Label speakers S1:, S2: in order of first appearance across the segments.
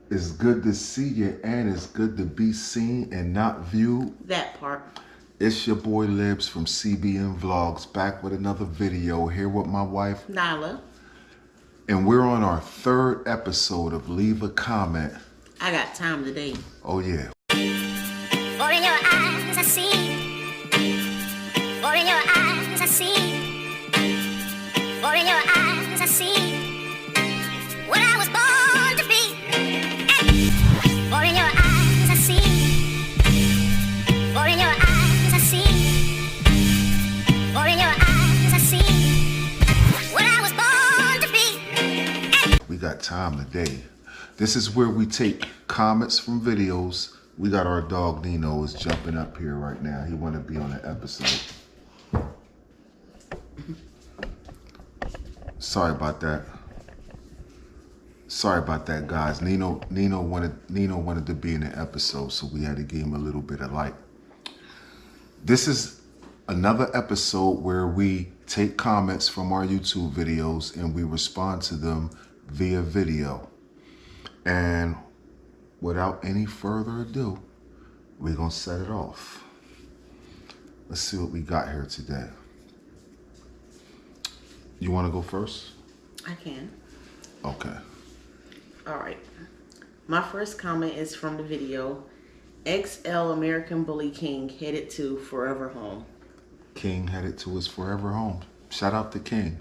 S1: It's good to see you, and it's good to be seen and not viewed.
S2: That part.
S1: It's your boy Libs from CBN Vlogs, back with another video here with my wife,
S2: Nyla.
S1: and we're on our third episode of Leave a Comment.
S2: I got time today.
S1: Oh yeah.
S3: For in your eyes I see. For in your eyes I see. For in your eyes I see. What I was born to be. For in your eyes I see. For in your eyes I see. For in your eyes I see. What I was born to be.
S1: We got time today. This is where we take comments from videos. We got our dog Nino is jumping up here right now. He want to be on the episode. Sorry about that. Sorry about that, guys. Nino wanted to be in the episode, so we had to give him a little bit of light. This is another episode where we take comments from our YouTube videos and we respond to them via video. And without any further ado, we're gonna set it off. Let's see what we got here today. You wanna go first?
S2: I can.
S1: Okay.
S2: All right. My first comment is from the video. XL American Bully King headed to Forever Home.
S1: King headed to his forever home. Shout out to King.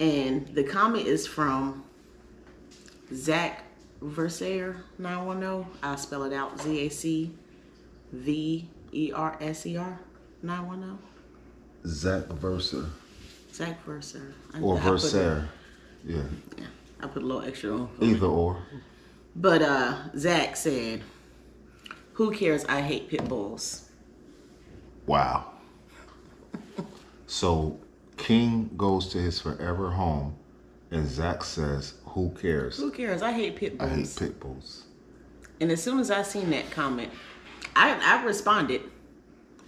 S2: And the comment is from Zach Verser 910. I'll spell it out. ZACVERSER 910.
S1: Zach Versa.
S2: Zach Verser.
S1: Or Verser. Yeah.
S2: Yeah. I put a little extra on.
S1: Either or.
S2: But Zach said, "Who cares? I hate pit bulls."
S1: Wow. So King goes to his forever home and Zach says, who cares?
S2: Who cares? I hate pit bulls.
S1: I hate pit bulls.
S2: And as soon as I seen that comment, I responded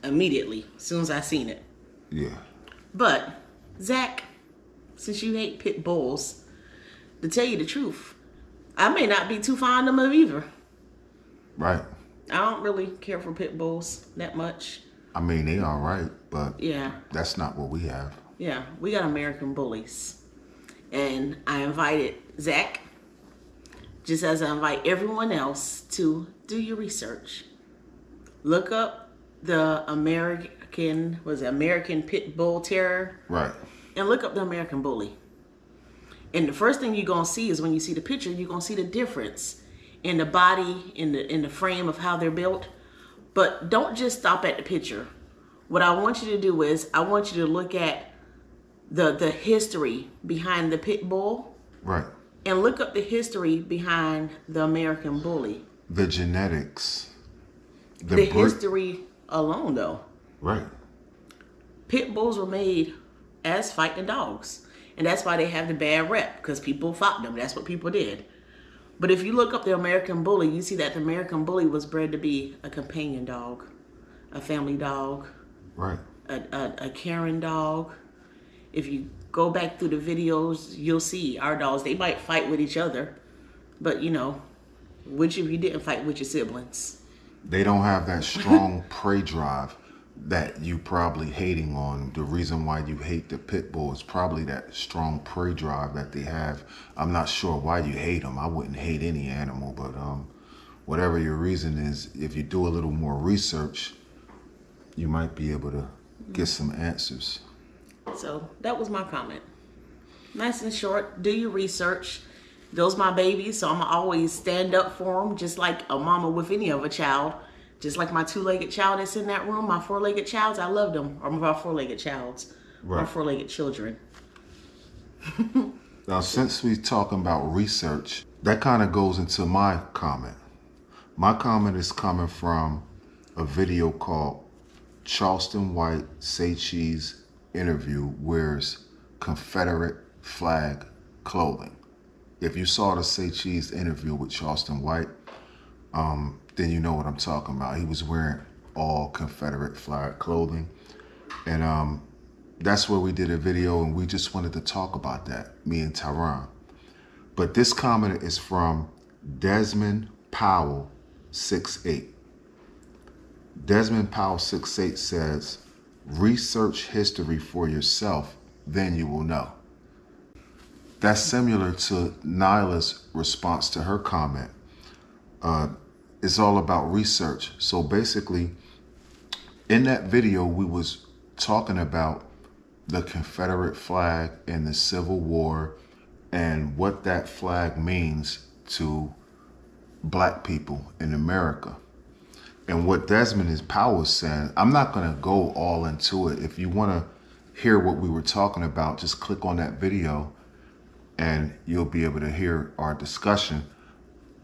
S2: immediately as soon as I seen it.
S1: Yeah.
S2: But Zach, since you hate pit bulls, to tell you the truth, I may not be too fond of them either.
S1: Right.
S2: I don't really care for pit bulls that much.
S1: I mean, they all right, but
S2: Yeah.
S1: that's not what we have.
S2: Yeah, we got American bullies. And I invited Zach, just as I invite everyone else, to do your research. Look up the American Pit Bull Terrier.
S1: Right.
S2: And look up the American Bully. And the first thing you're going to see is when you see the picture, you're going to see the difference in the body, in the frame of how they're built. But don't just stop at the picture. What I want you to do is I want you to look at the history behind the pit bull.
S1: Right.
S2: And look up the history behind the American Bully.
S1: The genetics.
S2: The history alone, though.
S1: Right.
S2: Pit bulls were made as fighting dogs. And that's why they have the bad rep, because people fought them. That's what people did. But if you look up the American Bully, you see that the American Bully was bred to be a companion dog, a family dog,
S1: Right.
S2: a caring dog. If you go back through the videos, you'll see our dogs, they might fight with each other. But, you know, which of you didn't fight with your siblings?
S1: They don't have that strong prey drive that you probably hating on. The reason why you hate the pit bull is probably that strong prey drive that they have. I'm not sure why you hate them. I wouldn't hate any animal, but whatever your reason is, if you do a little more research, you might be able to get some answers.
S2: So that was my comment. Nice and short. Do your research. Those my babies, so I'm always stand up for them, just like a mama with any other child. Just like my two-legged child that's in that room, my four-legged childs, I love them. Or my four-legged childs,
S1: Right.
S2: or four-legged children.
S1: Now, since we're talking about research, that kind of goes into my comment. My comment is coming from a video called Charleston White Say Cheese Interview Wears Confederate Flag Clothing. If you saw the Say Cheese interview with Charleston White, then you know what I'm talking about. He was wearing all Confederate flag clothing. And that's where we did a video, and we just wanted to talk about that, me and Tyron. But this comment is from Desmond Powell 68. Desmond Powell 68 says, research history for yourself, then you will know. That's similar to Nyla's response to her comment. It's all about research. So basically, in that video, we was talking about the Confederate flag and the Civil War and what that flag means to black people in America. And what Desmond Powell is saying, I'm not going to go all into it. If you want to hear what we were talking about, just click on that video and you'll be able to hear our discussion.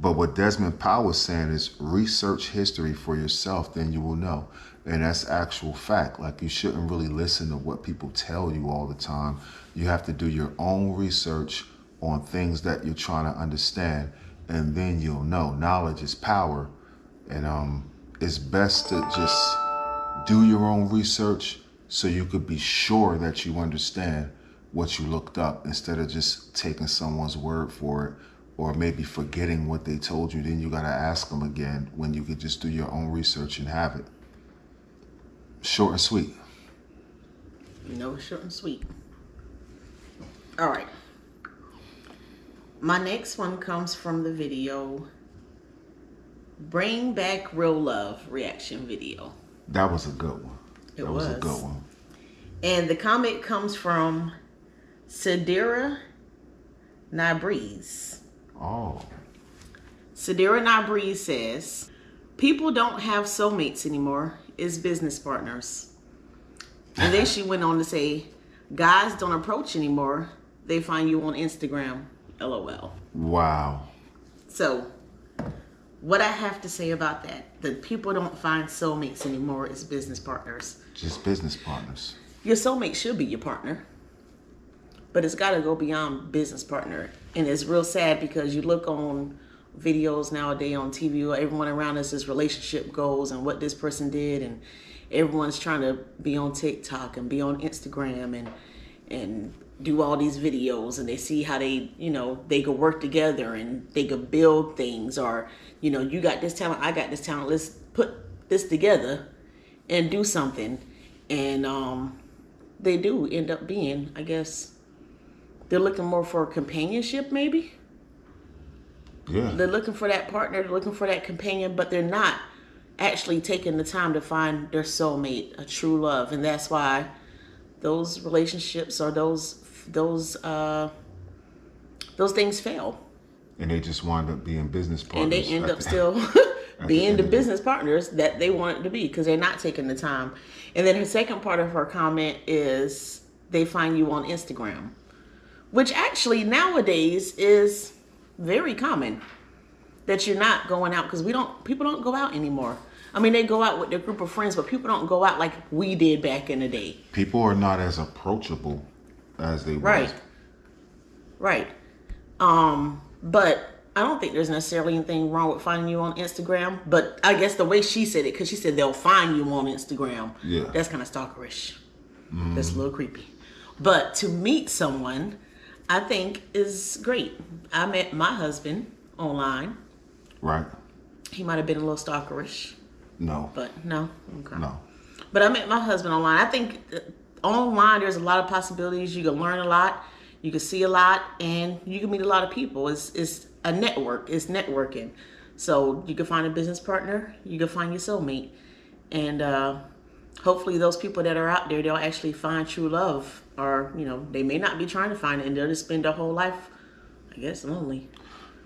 S1: But what Desmond Powell is saying is research history for yourself, then you will know. And that's actual fact. Like, you shouldn't really listen to what people tell you all the time. You have to do your own research on things that you're trying to understand, and then you'll know. Knowledge is power. And it's best to just do your own research so you could be sure that you understand what you looked up, instead of just taking someone's word for it, or maybe forgetting what they told you. Then you got to ask them again, when you could just do your own research and have it. Short and sweet.
S2: No, short and sweet. All right. My next one comes from the video Bring Back Real Love reaction video.
S1: That was a good one.
S2: It
S1: was a good one.
S2: And the comment comes from Sadira Nybreeze.
S1: Oh.
S2: Sadira Nybreeze says, people don't have soulmates anymore. It's business partners. And then she went on to say, guys don't approach anymore. They find you on Instagram. LOL.
S1: Wow.
S2: So, what I have to say about that, that people don't find soulmates anymore, is business partners.
S1: Just business partners.
S2: Your soulmate should be your partner, but it's got to go beyond business partner. And it's real sad because you look on videos nowadays on TV, everyone around us is relationship goals and what this person did, and everyone's trying to be on TikTok and be on Instagram and do all these videos, and they see how they, they could work together and they could build things, or, you got this talent, I got this talent, let's put this together and do something. And they do end up being, I guess, they're looking more for companionship, maybe.
S1: Yeah.
S2: They're looking for that partner, they're looking for that companion, but they're not actually taking the time to find their soulmate, a true love. And that's why those relationships or those things fail.
S1: And they just wind up being business partners.
S2: And they end up still being the business partners that they wanted to be, because they're not taking the time. And then her second part of her comment is they find you on Instagram, which actually nowadays is very common, that you're not going out, because people don't go out anymore. I mean, they go out with their group of friends, but people don't go out like we did back in the day.
S1: People are not as approachable as they were.
S2: Right. But I don't think there's necessarily anything wrong with finding you on Instagram. But I guess the way she said it, because she said they'll find you on Instagram.
S1: Yeah.
S2: That's kind of stalkerish. That's a little creepy. But to meet someone, I think is great. I met my husband online.
S1: Right.
S2: He might have been a little stalkerish.
S1: No.
S2: But no. Okay.
S1: No.
S2: But I met my husband online. I think online there's a lot of possibilities. You can learn a lot. You can see a lot, and you can meet a lot of people. It's a network. It's networking. So you can find a business partner. You can find your soulmate. And hopefully those people that are out there, they'll actually find true love. Or, they may not be trying to find it, and they'll just spend their whole life, I guess, lonely.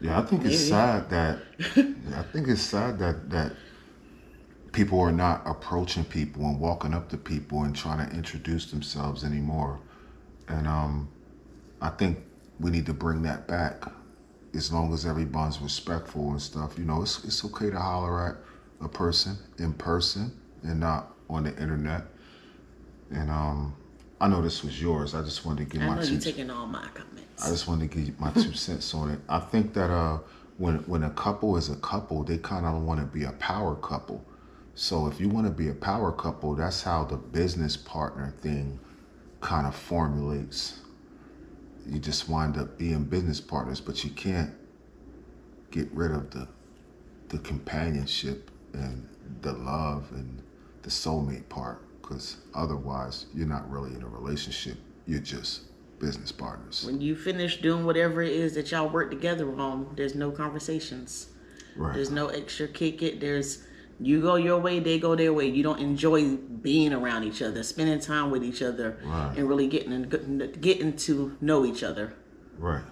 S1: Yeah, I think it's sad that that people are not approaching people and walking up to people and trying to introduce themselves anymore. And I think we need to bring that back, as long as everyone's respectful and stuff. It's okay to holler at a person in person and not on the internet. And I know this was yours. I just wanted to give my 2 cents. I know you're
S2: taking all my comments.
S1: I just wanted to give my 2 cents on it. I think that when a couple is a couple, they kind of want to be a power couple. So if you want to be a power couple, that's how the business partner thing kind of formulates. You just wind up being business partners, but you can't get rid of the companionship and the love and the soulmate part, because otherwise you're not really in a relationship. You're just business partners.
S2: When you finish doing whatever it is that y'all work together on, there's no conversations.
S1: Right.
S2: There's no extra kick it. There's you go your way, they go their way. You don't enjoy being around each other, spending time with each other,
S1: Right.
S2: and really getting to know each other.
S1: Right.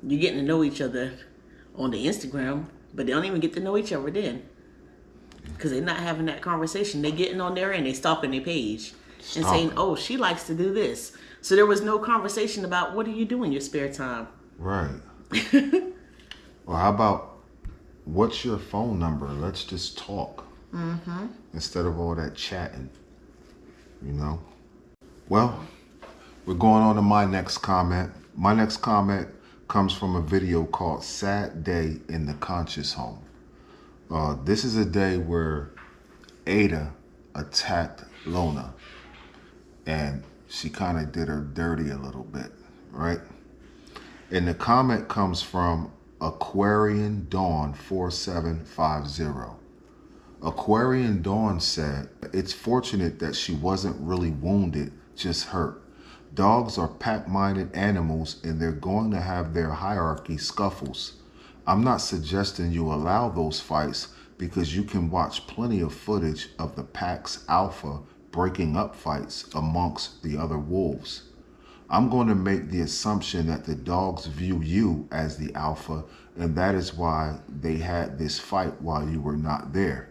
S2: You're getting to know each other on the Instagram, but they don't even get to know each other then, because they're not having that conversation. They getting on there and they stalking their page and saying, "Oh, she likes to do this." So there was no conversation about what do you do in your spare time.
S1: Right. Well, how about what's your phone number? Let's just talk. Mm-hmm. Instead of all that chatting, you know? Well, we're going on to my next comment. My next comment comes from a video called Sad Day in the Conscious Home. This is a day where Ada attacked Lona, and she kind of did her dirty a little bit, right? And the comment comes from Aquarian Dawn 4750. Aquarian Dawn said, "It's fortunate that she wasn't really wounded, just hurt. Dogs are pack-minded animals and they're going to have their hierarchy scuffles. I'm not suggesting you allow those fights because you can watch plenty of footage of the pack's alpha breaking up fights amongst the other wolves. I'm going to make the assumption that the dogs view you as the alpha, and that is why they had this fight while you were not there.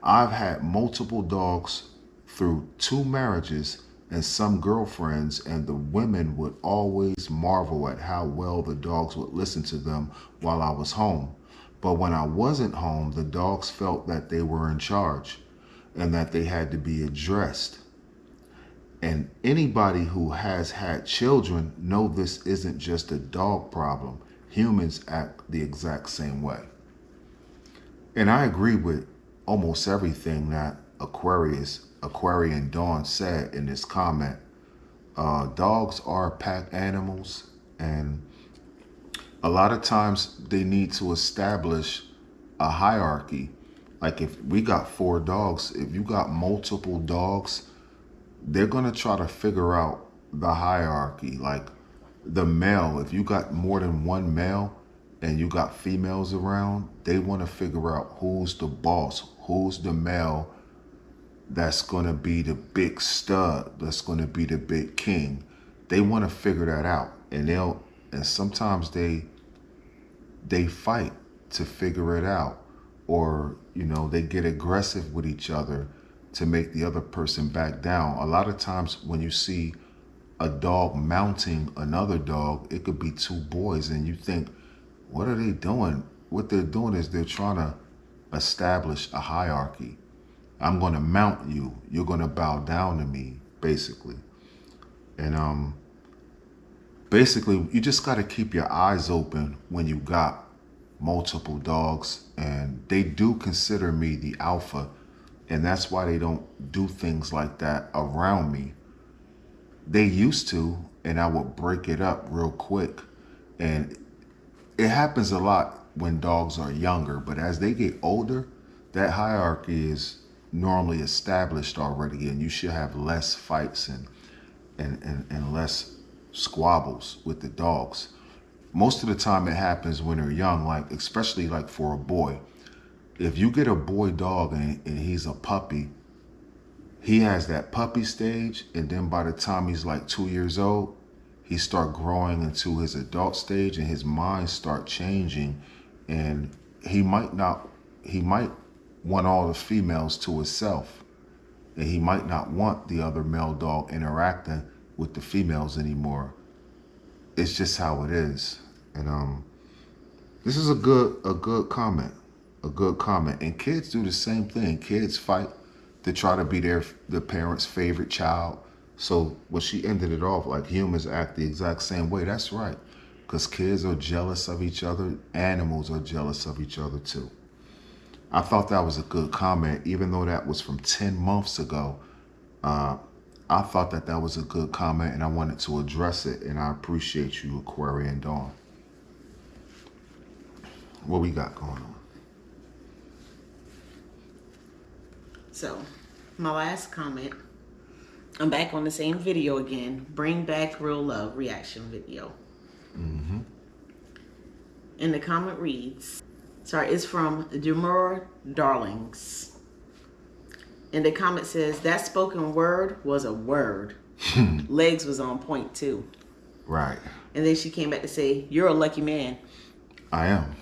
S1: I've had multiple dogs through 2 marriages and some girlfriends, and the women would always marvel at how well the dogs would listen to them while I was home. But when I wasn't home, the dogs felt that they were in charge and that they had to be addressed. And anybody who has had children know this isn't just a dog problem. Humans act the exact same way." And I agree with almost everything that Aquarian Dawn said in this comment. Dogs are pack animals, and a lot of times they need to establish a hierarchy. Like if we got 4 dogs, if you got multiple dogs, they're going to try to figure out the hierarchy. Like the male, if you got more than one male and you got females around, they want to figure out who's the boss, who's the male that's going to be the big stud, that's going to be the big king. They want to figure that out, and sometimes they fight to figure it out, or they get aggressive with each other to make the other person back down. A lot of times when you see a dog mounting another dog, it could be 2 boys, and you think, what are they doing? What they're doing is they're trying to establish a hierarchy. I'm going to mount you. You're going to bow down to me, basically. And basically, you just got to keep your eyes open when you got multiple dogs, and they do consider me the alpha, and that's why they don't do things like that around me. They used to, and I would break it up real quick. And it happens a lot when dogs are younger, but as they get older, that hierarchy is normally established already, and you should have less fights and less squabbles with the dogs. Most of the time it happens when they're young, like especially like for a boy. If you get a boy dog and he's a puppy, he has that puppy stage, and then by the time he's like 2 years old, he start growing into his adult stage, and his mind start changing, and he might want all the females to himself, and he might not want the other male dog interacting with the females anymore. It's just how it is. And this is a good comment. And kids do the same thing. Kids fight to try to be the parent's favorite child. So when she ended it off, like humans act the exact same way, that's right. Because kids are jealous of each other. Animals are jealous of each other too. I thought that was a good comment, even though that was from 10 months ago. I thought that was a good comment, and I wanted to address it, and I appreciate you, Aquarian Dawn. What we got going on?
S2: So, my last comment, I'm back on the same video again. Bring back real love reaction video.
S1: Mm-hmm.
S2: And the comment reads, sorry, it's from Demure Darlings. And the comment says, that spoken word was a word. Legs was on point too.
S1: Right.
S2: And then she came back to say, you're a lucky man.
S1: I am.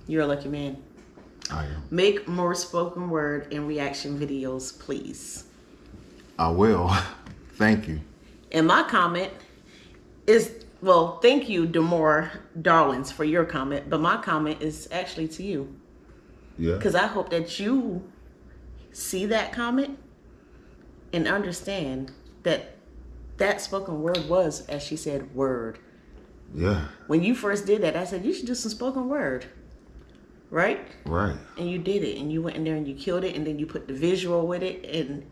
S2: You're a lucky man.
S1: I am.
S2: Make more spoken word and reaction videos, please.
S1: I will. Thank you.
S2: And my comment is, well, thank you, Demore Darlings, for your comment. But my comment is actually to you.
S1: Yeah.
S2: Because I hope that you see that comment and understand that that spoken word was, as she said, word.
S1: Yeah.
S2: When you first did that, I said, you should do some spoken word. Right?
S1: Right.
S2: And you did it. And you went in there and you killed it. And then you put the visual with it. And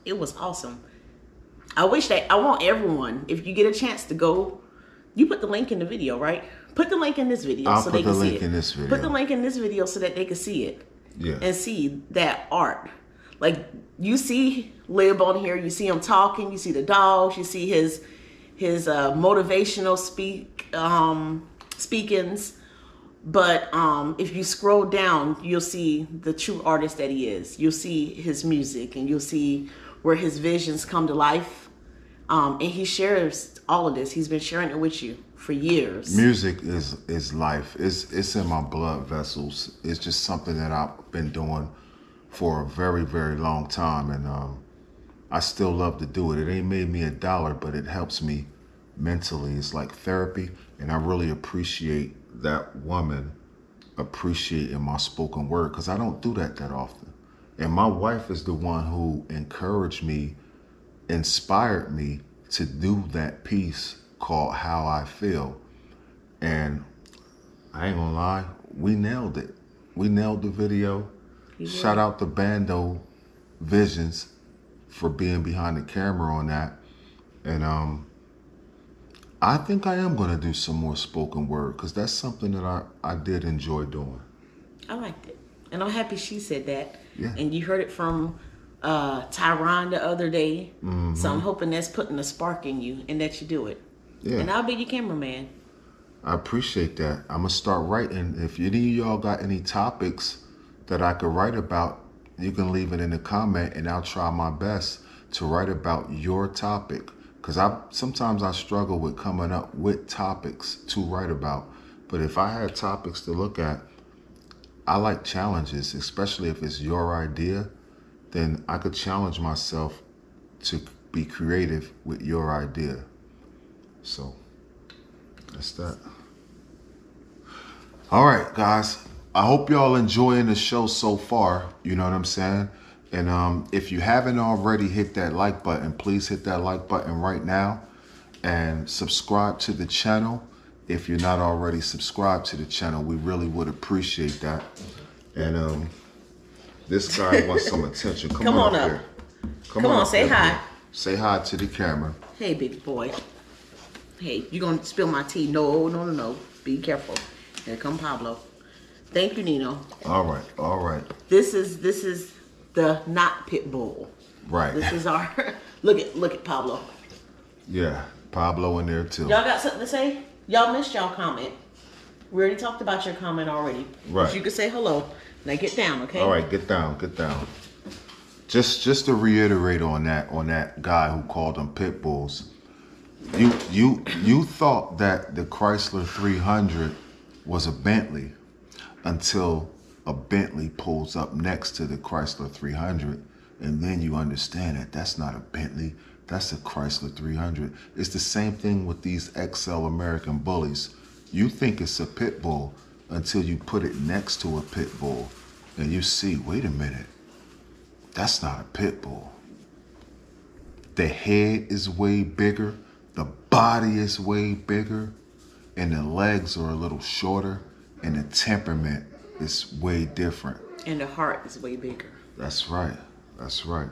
S2: it was awesome. I want everyone, if you get a chance to go, you put the link in the video, right? Put the link in this video so they can see it.
S1: I'll put the link in this video.
S2: Put the link in this video so that they can see it.
S1: Yeah.
S2: And see that art. Like, you see Lib on here, you see him talking, you see the dogs, you see his motivational speakings. But if you scroll down, you'll see the true artist that he is. You'll see his music, and you'll see where his visions come to life. And he shares all of this. He's been sharing it with you for years.
S1: Music is life. It's in my blood vessels. It's just something that I've been doing for a very, very long time, and I still love to do it. It ain't made me $1, but it helps me mentally. It's like therapy, and I really appreciate that woman appreciating my spoken word, because I don't do that often. And my wife is the one who encouraged me, inspired me to do that piece called How I Feel. And I ain't gonna lie, we nailed it. We nailed the video. Shout out to Bando Visions for being behind the camera on that. And I think I am gonna do some more spoken word, because that's something that I did enjoy doing.
S2: I liked it. And I'm happy she said that.
S1: Yeah.
S2: And you heard it from Tyron the other day.
S1: Mm-hmm.
S2: So I'm hoping that's putting a spark in you and that you do it.
S1: Yeah.
S2: And I'll be your cameraman.
S1: I appreciate that. I'm gonna start writing. If any of y'all got any topics that I could write about, you can leave it in the comment, and I'll try my best to write about your topic. Because sometimes I struggle with coming up with topics to write about. But if I had topics to look at, I like challenges, especially if it's your idea, then I could challenge myself to be creative with your idea. So that's that. All right, guys. I hope y'all enjoying the show so far. You know what I'm saying? And if you haven't already hit that like button, please hit that like button right now and subscribe to the channel. If you're not already subscribed to the channel, we really would appreciate that. And this guy wants some attention. Come on up here.
S2: Come on, say hi.
S1: Say hi to the camera.
S2: Hey, big boy. Hey, you're going to spill my tea. No. Be careful. Here come Pablo. Thank you, Nino.
S1: All right.
S2: This is the not pit bull.
S1: Right.
S2: This is our look at Pablo.
S1: Yeah, Pablo in there too.
S2: Y'all got something to say? Y'all missed y'all comment. We already talked about your comment already.
S1: Right.
S2: But you can say hello. Now get down, okay?
S1: All right, get down. Just to reiterate on that guy who called them pit bulls. You thought that the Chrysler 300 was a Bentley until a Bentley pulls up next to the Chrysler 300, and then you understand that that's not a Bentley, that's a Chrysler 300. It's the same thing with these XL American bullies. You think it's a pit bull until you put it next to a pit bull, and you see, wait a minute, that's not a pit bull. The head is way bigger, the body is way bigger, and the legs are a little shorter, and the temperament is way different.
S2: And the heart is way bigger.
S1: That's right. All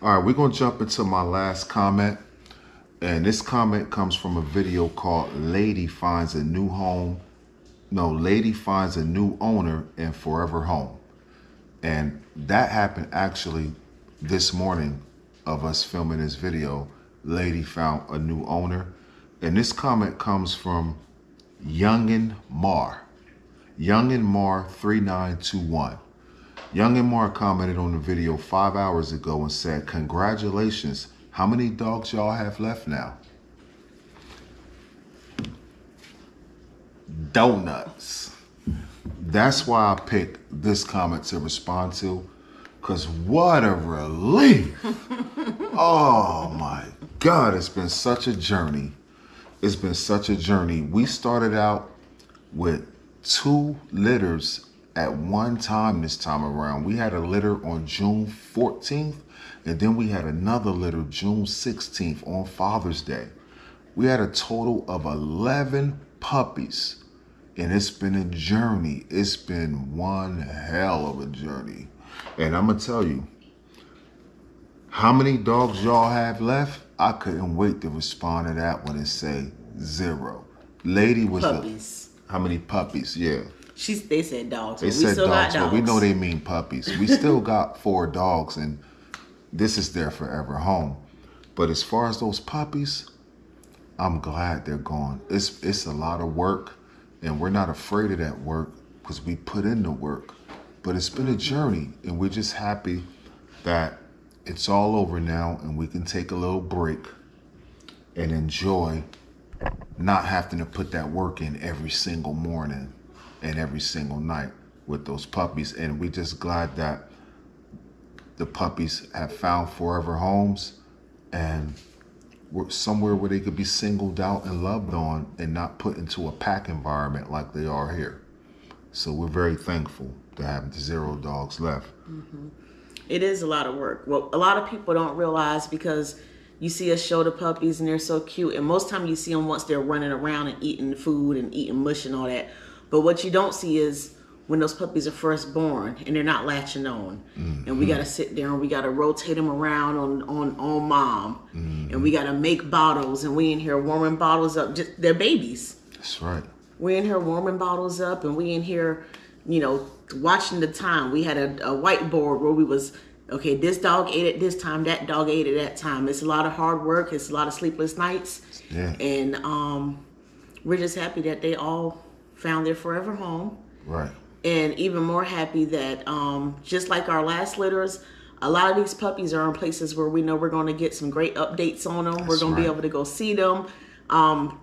S1: right, we're going to jump into my last comment. And this comment comes from a video called Lady Finds a New Home No, lady finds a new owner in forever home. And that happened actually this morning of us filming this video. Lady found a new owner. And this comment comes from Youngin Mar. Youngin Mar 3921. Youngin Mar commented on the video 5 hours ago and said, "Congratulations. How many dogs y'all have left now?" Donuts. That's why I picked this comment to respond to, because what a relief. Oh my God, it's been such a journey. It's been such a journey. We started out with 2 litters at one time this time around. We had a litter on June 14th, and then we had another litter June 16th on Father's Day. We had a total of 11 puppies. And it's been a journey. It's been one hell of a journey. And I'm going to tell you, how many dogs y'all have left? I couldn't wait to respond to that one and say 0. Lady was
S2: Puppies.
S1: How many puppies? Yeah.
S2: They said dogs.
S1: They
S2: but we
S1: said
S2: still
S1: dogs,
S2: got
S1: but we know they mean puppies. We still got 4 dogs, and this is their forever home. But as far as those puppies, I'm glad they're gone. It's a lot of work. And we're not afraid of that work because we put in the work. But it's been a journey, and we're just happy that it's all over now and we can take a little break and enjoy not having to put that work in every single morning and every single night with those puppies. And we're just glad that the puppies have found forever homes and somewhere where they could be singled out and loved on and not put into a pack environment like they are here. So we're very thankful to have 0 dogs left.
S2: Mm-hmm. It is a lot of work. Well, a lot of people don't realize because you see us show the puppies and they're so cute. And most time you see them once they're running around and eating food and eating mush and all that. But what you don't see is when those puppies are first born and they're not latching on. Mm-hmm. And we got to sit there and we got to rotate them around on mom. Mm-hmm. And we got to make bottles, and we in here warming bottles up. They're babies.
S1: That's right.
S2: We're in here warming bottles up, and we in here, watching the time. We had a whiteboard where we was, okay, this dog ate at this time, that dog ate at that time. It's a lot of hard work. It's a lot of sleepless nights.
S1: Yeah.
S2: And we're just happy that they all found their forever home.
S1: Right.
S2: And even more happy that just like our last litters, a lot of these puppies are in places where we know we're going to get some great updates on them. We're going to be able to go see them.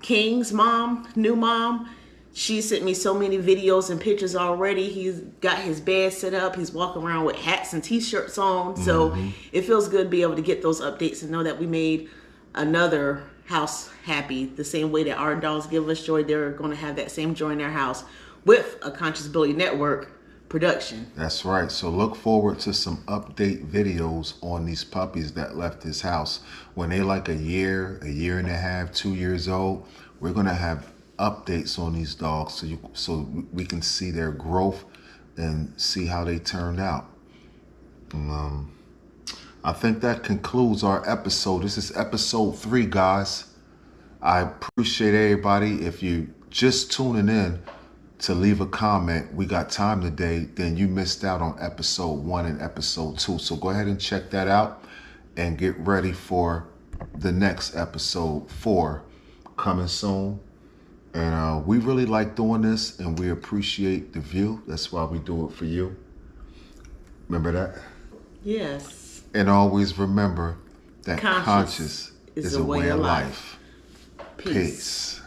S2: King's mom, new mom, she sent me so many videos and pictures already. He's got his bed set up. He's walking around with hats and t-shirts on. So it feels good to be able to get those updates and know that we made another house happy. The same way that our dogs give us joy, they're going to have that same joy in their house with a Conscious Bully Network production.
S1: That's right. So look forward to some update videos on these puppies that left this house. When they like a year and a half, 2 years old, we're going to have updates on these dogs so we can see their growth and see how they turned out. I think that concludes our episode. This is episode 3, guys. I appreciate everybody. If you just tuning in to leave a comment, we got time today, then you missed out on episode 1 and episode 2. So go ahead and check that out and get ready for the next episode 4 coming soon. And we really like doing this, and we appreciate the view. That's why we do it for you. Remember that?
S2: Yes.
S1: And always remember that conscious is a way of life.
S2: Peace.